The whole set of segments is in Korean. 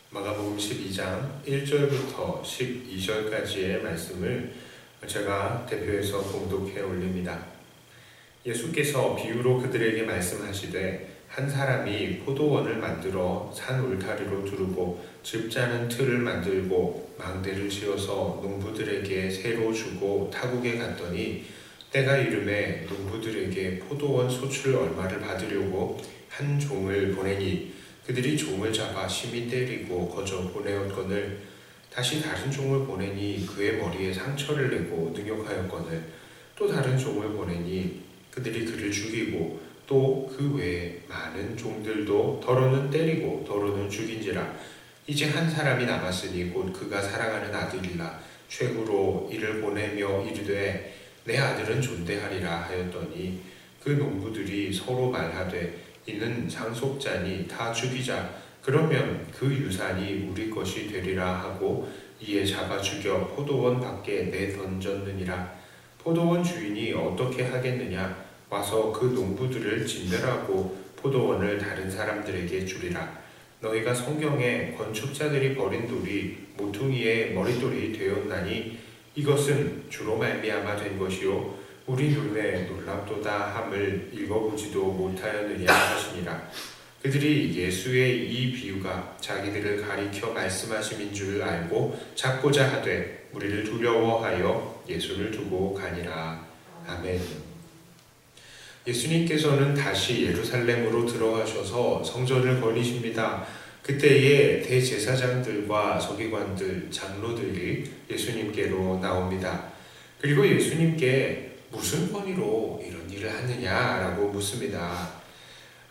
마가복음 12장 1절부터 12절까지의 말씀을 제가 대표해서 봉독해 올립니다. 예수께서 비유로 그들에게 말씀하시되 한 사람이 포도원을 만들어 산 울타리로 두르고 즙 짜는 틀을 만들고 망대를 지어서 농부들에게 새로 주고 타국에 갔더니 때가 이르매 농부들에게 포도원 소출 얼마를 받으려고 한 종을 보내니 그들이 종을 잡아 심히 때리고 거저 보내었거늘 다시 다른 종을 보내니 그의 머리에 상처를 내고 능욕하였거늘 또 다른 종을 보내니 그들이 그를 죽이고 또 그 외에 많은 종들도 더러는 때리고 더러는 죽인지라 이제 한 사람이 남았으니 곧 그가 사랑하는 아들이라 최후로 이를 보내며 이르되 내 아들은 존대하리라 하였더니 그 농부들이 서로 말하되 이는 상속자니 다 죽이자 그러면 그 유산이 우리 것이 되리라 하고 이에 잡아 죽여 포도원 밖에 내던졌느니라. 포도원 주인이 어떻게 하겠느냐 와서 그 농부들을 진멸하고 포도원을 다른 사람들에게 주리라. 너희가 성경에 건축자들이 버린 돌이 모퉁이의 머릿돌이 되었나니 이것은 주로 말미암아 된 것이요 우리 눈에 놀랍도다 함을 읽어보지도 못하였느냐 하시니라. 그들이 예수의 이 비유가 자기들을 가리켜 말씀하심인 줄 알고 잡고자 하되 우리를 두려워하여 예수를 두고 가니라. 아멘. 예수님께서는 다시 예루살렘으로 들어가셔서 성전을 거니십니다. 그때에 대제사장들과 서기관들, 장로들이 예수님께로 나옵니다. 그리고 예수님께 무슨 권위로 이런 일을 하느냐라고 묻습니다.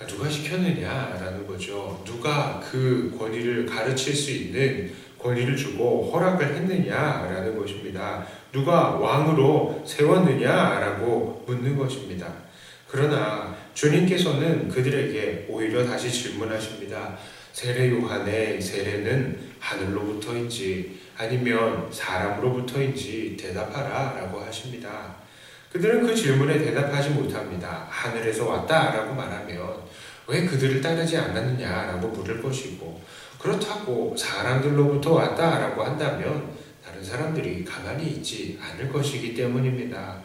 누가 시켰느냐라는 거죠. 누가 그 권위를 가르칠 수 있는 권위를 주고 허락을 했느냐라는 것입니다. 누가 왕으로 세웠느냐라고 묻는 것입니다. 그러나 주님께서는 그들에게 오히려 다시 질문하십니다. 세례 요한의 세례는 하늘로부터인지 아니면 사람으로부터인지 대답하라 라고 하십니다. 그들은 그 질문에 대답하지 못합니다. 하늘에서 왔다라고 말하면 왜 그들을 따르지 않았느냐라고 물을 것이고 그렇다고 사람들로부터 왔다라고 한다면 다른 사람들이 가만히 있지 않을 것이기 때문입니다.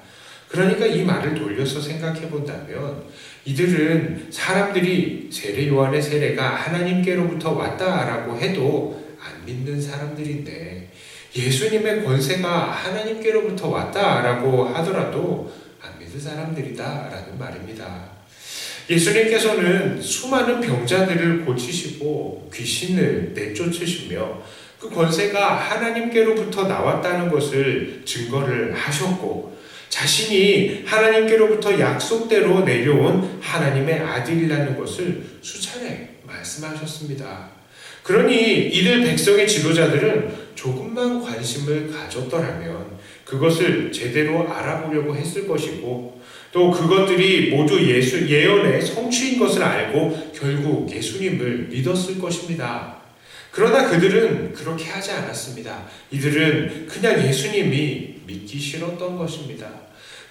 그러니까 이 말을 돌려서 생각해 본다면 이들은 사람들이 세례 요한의 세례가 하나님께로부터 왔다라고 해도 안 믿는 사람들인데 예수님의 권세가 하나님께로부터 왔다라고 하더라도 안 믿을 사람들이다라는 말입니다. 예수님께서는 수많은 병자들을 고치시고 귀신을 내쫓으시며 그 권세가 하나님께로부터 나왔다는 것을 증거를 하셨고 자신이 하나님께로부터 약속대로 내려온 하나님의 아들이라는 것을 수차례 말씀하셨습니다. 그러니 이들 백성의 지도자들은 조금만 관심을 가졌더라면 그것을 제대로 알아보려고 했을 것이고 또 그것들이 모두 예언의 성취인 것을 알고 결국 예수님을 믿었을 것입니다. 그러나 그들은 그렇게 하지 않았습니다. 이들은 그냥 예수님이 믿기 싫었던 것입니다.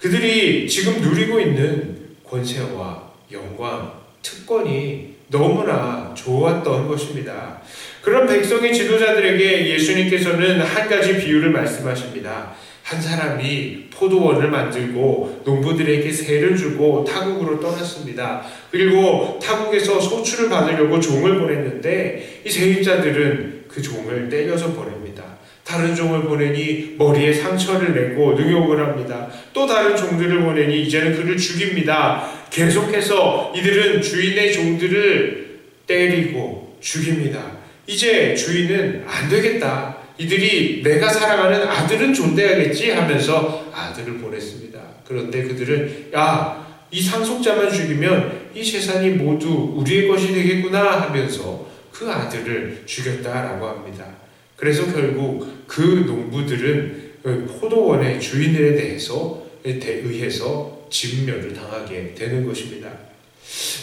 그들이 지금 누리고 있는 권세와 영광, 특권이 너무나 좋았던 것입니다. 그런 백성의 지도자들에게 예수님께서는 한 가지 비유를 말씀하십니다. 한 사람이 포도원을 만들고 농부들에게 세를 주고 타국으로 떠났습니다. 그리고 타국에서 소출을 받으려고 종을 보냈는데 이 세입자들은 그 종을 때려서 보냅니다. 다른 종을 보내니 머리에 상처를 내고 능욕을 합니다. 또 다른 종들을 보내니 이제는 그를 죽입니다. 계속해서 이들은 주인의 종들을 때리고 죽입니다. 이제 주인은 안 되겠다. 이들이 내가 사랑하는 아들은 존대하겠지 하면서 아들을 보냈습니다. 그런데 그들은 이 상속자만 죽이면 이 재산이 모두 우리의 것이 되겠구나 하면서 그 아들을 죽였다라고 합니다. 그래서 결국 그 농부들은 포도원의 주인들에 의해서 진멸을 당하게 되는 것입니다.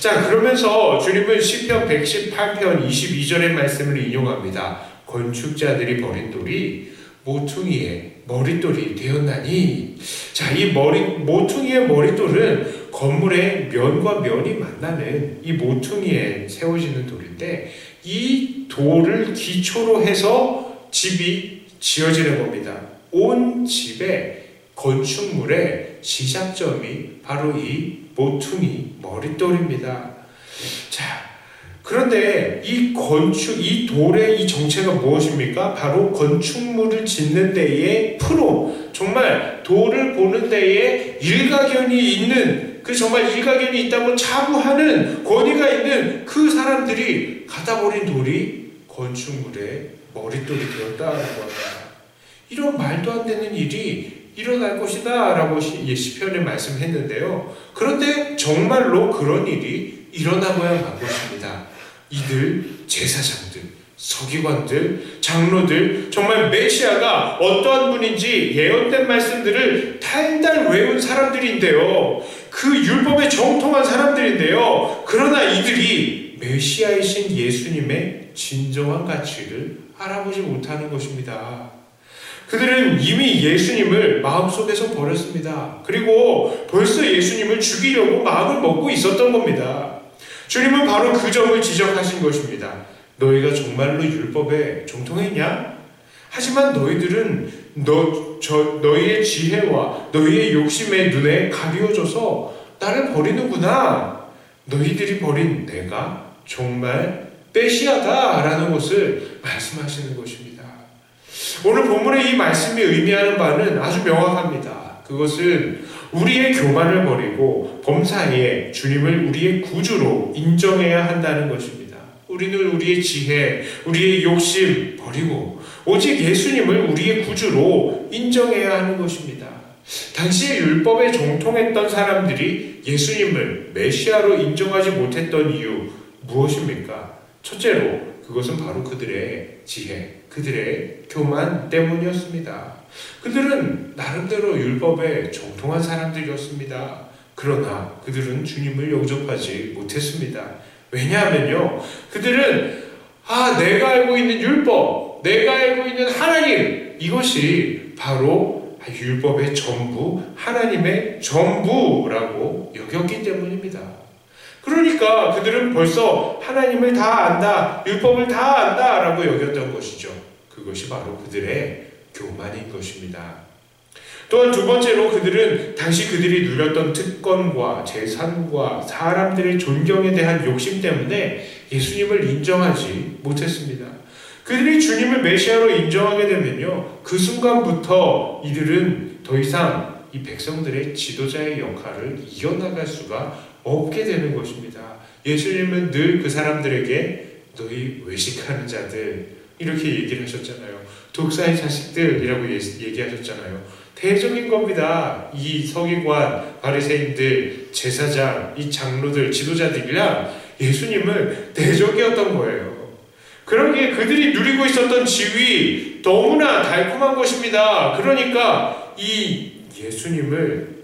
자, 그러면서 주님은 시편 118편 22절의 말씀을 인용합니다. 건축자들이 버린 돌이 모퉁이의 머릿돌이 되었나니. 자, 이 모퉁이의 머릿돌은 건물의 면과 면이 만나는 이 모퉁이에 세워지는 돌인데, 이 돌을 기초로 해서 집이 지어지는 겁니다. 온 집의 건축물의 시작점이 바로 이 모퉁이 머릿돌입니다. 자, 그런데 이 돌의 이 정체가 무엇입니까? 바로 건축물을 짓는 데에 정말 돌을 보는 데에 일가견이 있는, 정말 일가견이 있다고 자부하는 권위가 있는 그 사람들이 갖다 버린 돌이 건축물의 머릿돌이 되었다라고 합니다. 이런 말도 안 되는 일이 일어날 것이다 라고 시편에 말씀했는데요. 그런데 정말로 그런 일이 일어나고야 만 것입니다. 이들 제사장들, 서기관들, 장로들, 정말 메시아가 어떠한 분인지 예언된 말씀들을 달달 외운 사람들인데요. 그 율법에 정통한 사람들인데요. 그러나 이들이 메시아이신 예수님의 진정한 가치를 알아보지 못하는 것입니다. 그들은 이미 예수님을 마음속에서 버렸습니다. 그리고 벌써 예수님을 죽이려고 마음을 먹고 있었던 겁니다. 주님은 바로 그 점을 지적하신 것입니다. 너희가 정말로 율법에 정통했냐? 하지만 너희들은 너희의 지혜와 너희의 욕심의 눈에 가리워져서 나를 버리는구나. 너희들이 버린 내가 정말 메시아다라는 것을 말씀하시는 것입니다. 오늘 본문의 이 말씀이 의미하는 바는 아주 명확합니다. 그것은 우리의 교만을 버리고 범사에 주님을 우리의 구주로 인정해야 한다는 것입니다. 우리는 우리의 지혜, 우리의 욕심 버리고 오직 예수님을 우리의 구주로 인정해야 하는 것입니다. 당시에 율법에 정통했던 사람들이 예수님을 메시아로 인정하지 못했던 이유 무엇입니까? 첫째로 그것은 바로 그들의 지혜, 그들의 교만 때문이었습니다. 그들은 나름대로 율법에 정통한 사람들이었습니다. 그러나 그들은 주님을 영접하지 못했습니다. 왜냐하면요, 그들은 내가 알고 있는 율법, 내가 알고 있는 하나님, 이것이 바로 율법의 전부, 하나님의 전부라고 여겼기 때문입니다. 그러니까 그들은 벌써 하나님을 다 안다, 율법을 다 안다 라고 여겼던 것이죠. 그것이 바로 그들의 교만인 것입니다. 또한 두 번째로 그들은 당시 그들이 누렸던 특권과 재산과 사람들의 존경에 대한 욕심 때문에 예수님을 인정하지 못했습니다. 그들이 주님을 메시아로 인정하게 되면요, 그 순간부터 이들은 더 이상 이 백성들의 지도자의 역할을 이어나갈 수가 없게 되는 것입니다. 예수님은 늘 그 사람들에게 너희 외식하는 자들 이렇게 얘기를 하셨잖아요. 독사의 자식들이라고 얘기하셨잖아요. 대적인 겁니다. 이 서기관, 바리새인들, 제사장, 이 장로들, 지도자들이랑 예수님은 대적이었던 거예요. 그러기에 그들이 누리고 있었던 지위 너무나 달콤한 것입니다. 그러니까 이 예수님을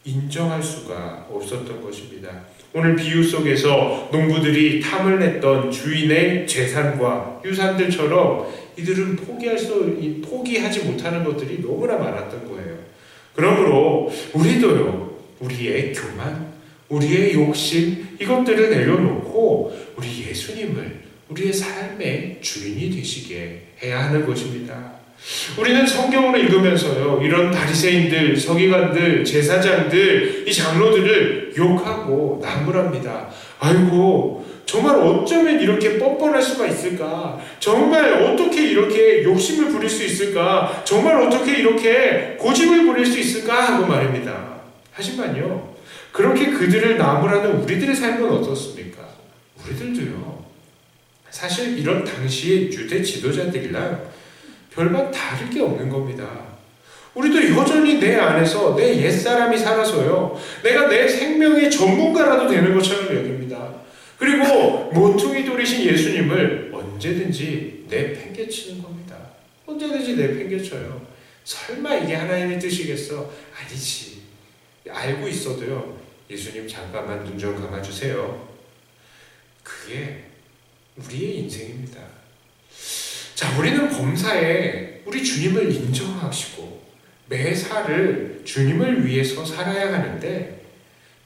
인정할 수가 없었던 것입니다. 오늘 비유 속에서 농부들이 탐을 냈던 주인의 재산과 유산들처럼 이들은 포기하지 못하는 것들이 너무나 많았던 거예요. 그러므로 우리도요, 우리의 교만, 우리의 욕심, 이것들을 내려놓고 우리 예수님을 우리의 삶의 주인이 되시게 해야 하는 것입니다. 우리는 성경을 읽으면서요, 이런 바리새인들, 서기관들, 제사장들, 이 장로들을 욕하고 나무랍니다. 아이고, 정말 어쩌면 이렇게 뻔뻔할 수가 있을까? 정말 어떻게 이렇게 욕심을 부릴 수 있을까? 정말 어떻게 이렇게 고집을 부릴 수 있을까? 하고 말입니다. 하지만요, 그렇게 그들을 나무라는 우리들의 삶은 어떻습니까? 우리들도요, 사실 이런 당시의 유대 지도자들이랑 별반 다를 게 없는 겁니다. 우리도 여전히 내 안에서 내 옛사람이 살아서요, 내가 내 생명의 전문가라도 되는 것처럼 여깁니다. 그리고 모퉁이 돌이신 예수님을 언제든지 내팽개치는 겁니다. 언제든지 내팽개쳐요. 설마 이게 하나님의 뜻이겠어? 아니지. 알고 있어도요, 예수님 잠깐만 눈 좀 감아주세요. 그게 우리의 인생입니다. 자, 우리는 범사에 우리 주님을 인정하시고 매사를 주님을 위해서 살아야 하는데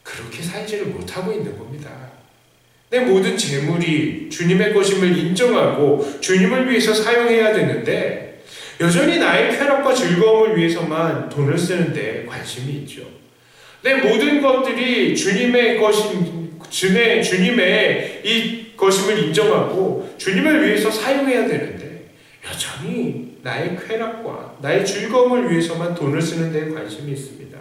그렇게 살지를 못하고 있는 겁니다. 내 모든 재물이 주님의 것임을 인정하고 주님을 위해서 사용해야 되는데 여전히 나의 쾌락과 즐거움을 위해서만 돈을 쓰는데 관심이 있죠. 내 모든 것들이 주님의 이 것임을 인정하고 주님을 위해서 사용해야 되는데 여전히 나의 쾌락과 나의 즐거움을 위해서만 돈을 쓰는 데 관심이 있습니다.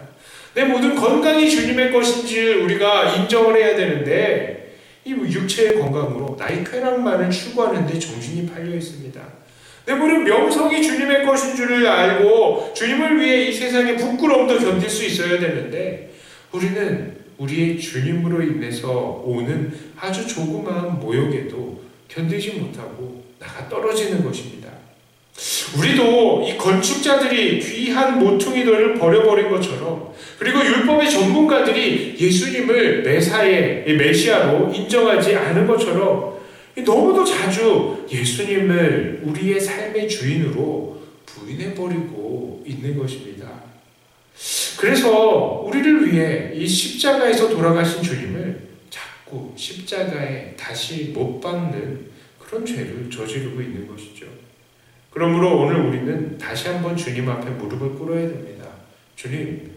내 모든 건강이 주님의 것인지 우리가 인정을 해야 되는데 이 육체의 건강으로 나의 쾌락만을 추구하는 데 정신이 팔려 있습니다. 내 모든 명성이 주님의 것인 줄을 알고 주님을 위해 이 세상의 부끄러움도 견딜 수 있어야 되는데 우리는 우리의 주님으로 인해서 오는 아주 조그마한 모욕에도 견디지 못하고 나가 떨어지는 것입니다. 우리도 이 건축자들이 귀한 모퉁이들을 버려버린 것처럼 그리고 율법의 전문가들이 예수님을 메시아로 인정하지 않은 것처럼 너무도 자주 예수님을 우리의 삶의 주인으로 부인해버리고 있는 것입니다. 그래서 우리를 위해 이 십자가에서 돌아가신 주님을 자꾸 십자가에 다시 못 박는 그런 죄를 저지르고 있는 것이죠. 그러므로 오늘 우리는 다시 한번 주님 앞에 무릎을 꿇어야 됩니다. 주님,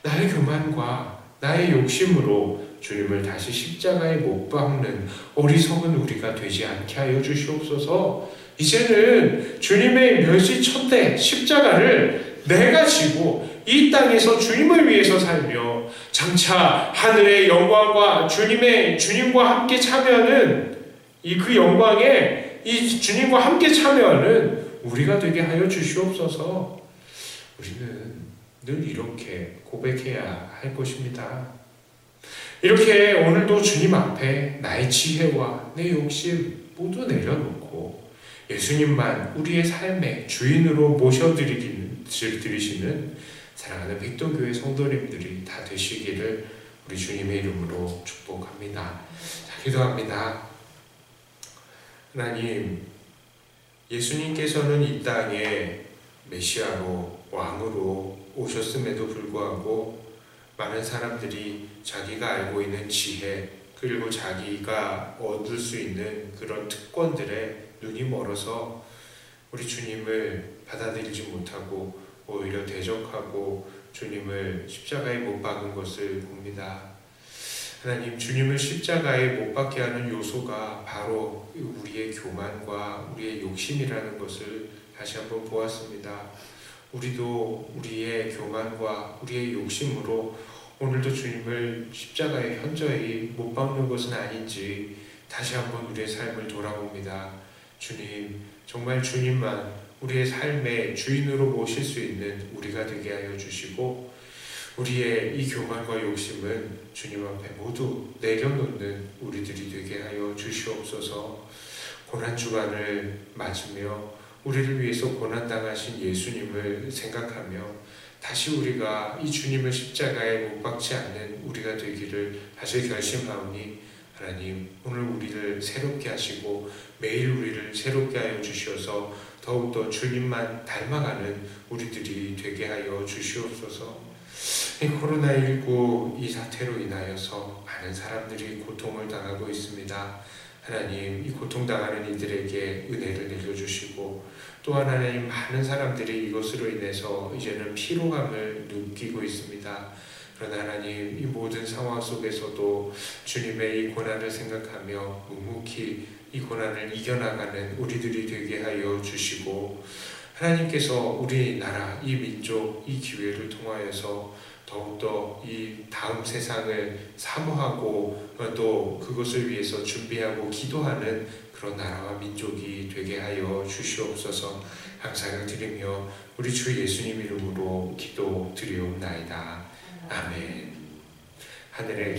나의 교만과 나의 욕심으로 주님을 다시 십자가에 못 박는 어리석은 우리가 되지 않게 하여 주시옵소서. 이제는 주님의 멸시천대 십자가를 내가 지고 이 땅에서 주님을 위해서 살며 장차 하늘의 영광과 주님과 함께 참여하는 그 영광에 이 주님과 함께 참여하는 우리가 되게 하여 주시옵소서. 우리는 늘 이렇게 고백해야 할 것입니다. 이렇게 오늘도 주님 앞에 나의 지혜와 내 욕심 모두 내려놓고 예수님만 우리의 삶의 주인으로 모셔드리시는 사랑하는 백동교회 성도님들이 다 되시기를 우리 주님의 이름으로 축복합니다. 자, 기도합니다. 하나님, 예수님께서는 이 땅에 메시아로 왕으로 오셨음에도 불구하고 많은 사람들이 자기가 알고 있는 지혜 그리고 자기가 얻을 수 있는 그런 특권들에 눈이 멀어서 우리 주님을 받아들이지 못하고 오히려 대적하고 주님을 십자가에 못 박은 것을 봅니다. 하나님, 주님을 십자가에 못 박게 하는 요소가 바로 우리의 교만과 우리의 욕심이라는 것을 다시 한번 보았습니다. 우리도 우리의 교만과 우리의 욕심으로 오늘도 주님을 십자가에 현저히 못 박는 것은 아닌지 다시 한번 우리의 삶을 돌아봅니다. 주님, 정말 주님만 우리의 삶의 주인으로 모실 수 있는 우리가 되게 하여 주시고 우리의 이 교만과 욕심은 주님 앞에 모두 내려놓는 우리들이 되게 하여 주시옵소서. 고난주간을 맞으며 우리를 위해서 고난당하신 예수님을 생각하며 다시 우리가 이 주님을 십자가에 못 박지 않는 우리가 되기를 다시 결심하오니 하나님, 오늘 우리를 새롭게 하시고 매일 우리를 새롭게 하여 주셔서 더욱더 주님만 닮아가는 우리들이 되게 하여 주시옵소서. 이 코로나19 이 사태로 인하여서 많은 사람들이 고통을 당하고 있습니다. 하나님, 이 고통당하는 이들에게 은혜를 내려주시고 또한 하나님, 많은 사람들이 이것으로 인해서 이제는 피로감을 느끼고 있습니다. 그러나 하나님, 이 모든 상황 속에서도 주님의 이 고난을 생각하며 묵묵히 이 고난을 이겨나가는 우리들이 되게 하여 주시고 하나님께서 우리나라, 이 민족, 이 기회를 통하여서 더욱더 이 다음 세상을 사모하고 또 그것을 위해서 준비하고 기도하는 그런 나라와 민족이 되게 하여 주시옵소서. 감사를 드리며 우리 주 예수님 이름으로 기도드리옵나이다. 아멘. 하늘에